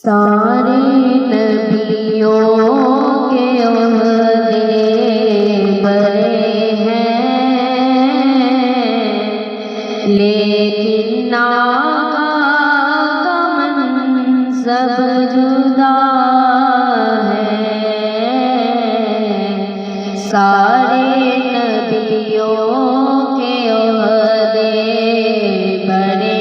سارے نبیوں کے عہدے بڑے ہیں، لیکن آقا کا منصب جدا ہے۔ سارے نبیوں کے عہدے بڑے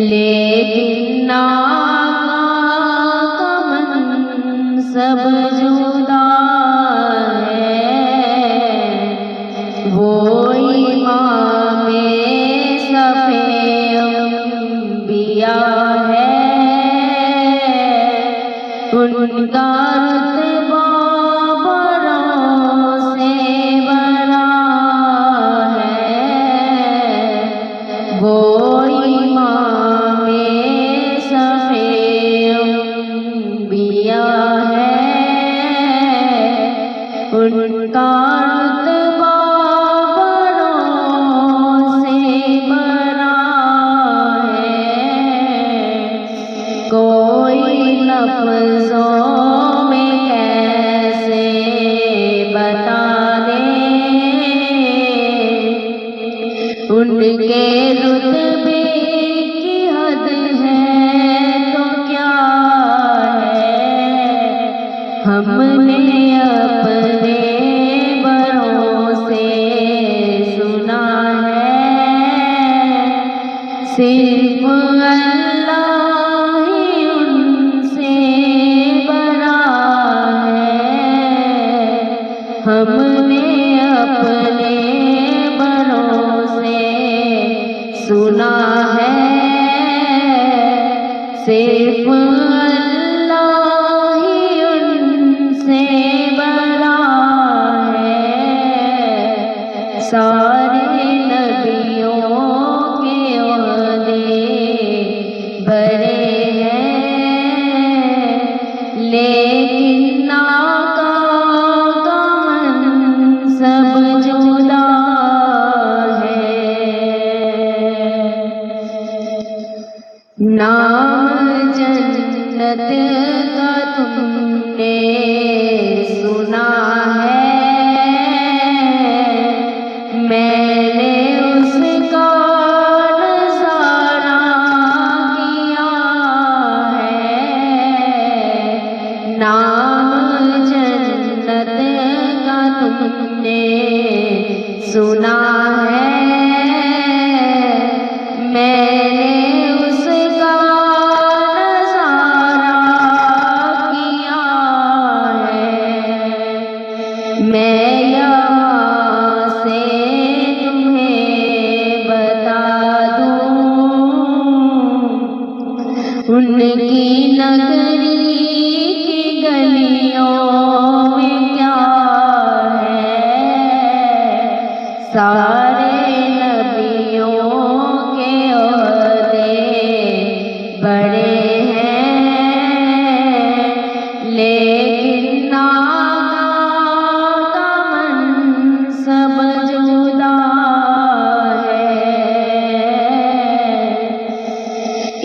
لیکن آقا کا منصب جدا ہے۔ وہ امام صف انبیاء ہے، ان کا رتبہ بڑوں سے بڑا ہے۔ وہ امام صف انبیاء ہے، ان کا رتبہ بڑوں سے بڑا ہے۔ کوئی لفظوں میں کیسے بتا دے ان کے رتبے کی حد ہے تو کیا ہے۔ ہم نے اپنے بڑوں سے سنا ہے، صرف اللہ ہی ان سے بڑا ہے۔ ہم نے اپنے بڑوں سے سنا ہے، صرف اللہ ہی ان سے بڑا ہے۔ سارے نبیوں کے عہدے بڑے ہیں، لیکن آقا کا منصب جدا ہے۔ نام جنت کا تم نے سنا ہے، میں نے اس کا نظارہ کیا ہے۔ نام جنت کا تم نے سنا ہے، میں نے اس کا نظارہ کیا ہے۔ میں یہاں سے تمہیں بتا دوں ان کی نگری کی گلیوں میں کیا ہے۔ سارے نبیوں کے عہدے بڑے ہیں، لیکن آقا کا منصب جدا ہے۔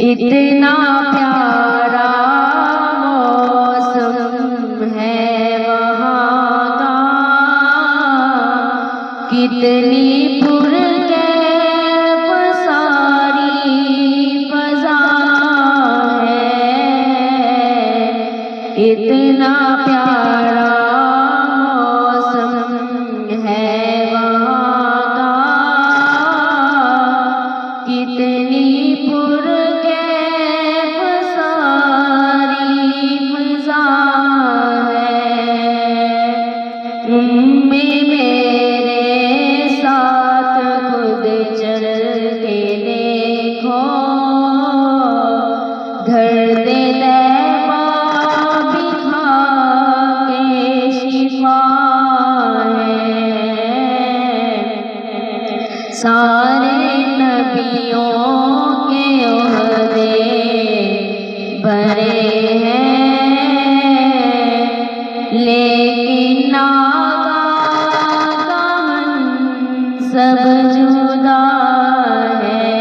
اتنا پیارا موسم ہے وہاں کا، کتنی پرکیف ساری فضا ہے۔ اتنا پیارا موسم ہے وہاں کا، کتنی پرکیف ساری فضا ہے۔ میرے ساتھ خود چل کے دیکھو، درد طیبہ بھی کھا کے شفا ہے۔ سارے نبیوں کے عہدے بڑے ہیں، لیکن آقا کا منصب جدا ہے۔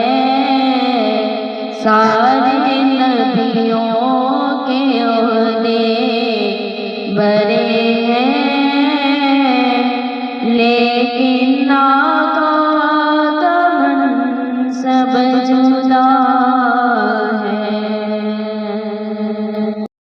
سارے نبیوں کے عہدے بڑے ہیں، لیکن آقا کا منصب جدا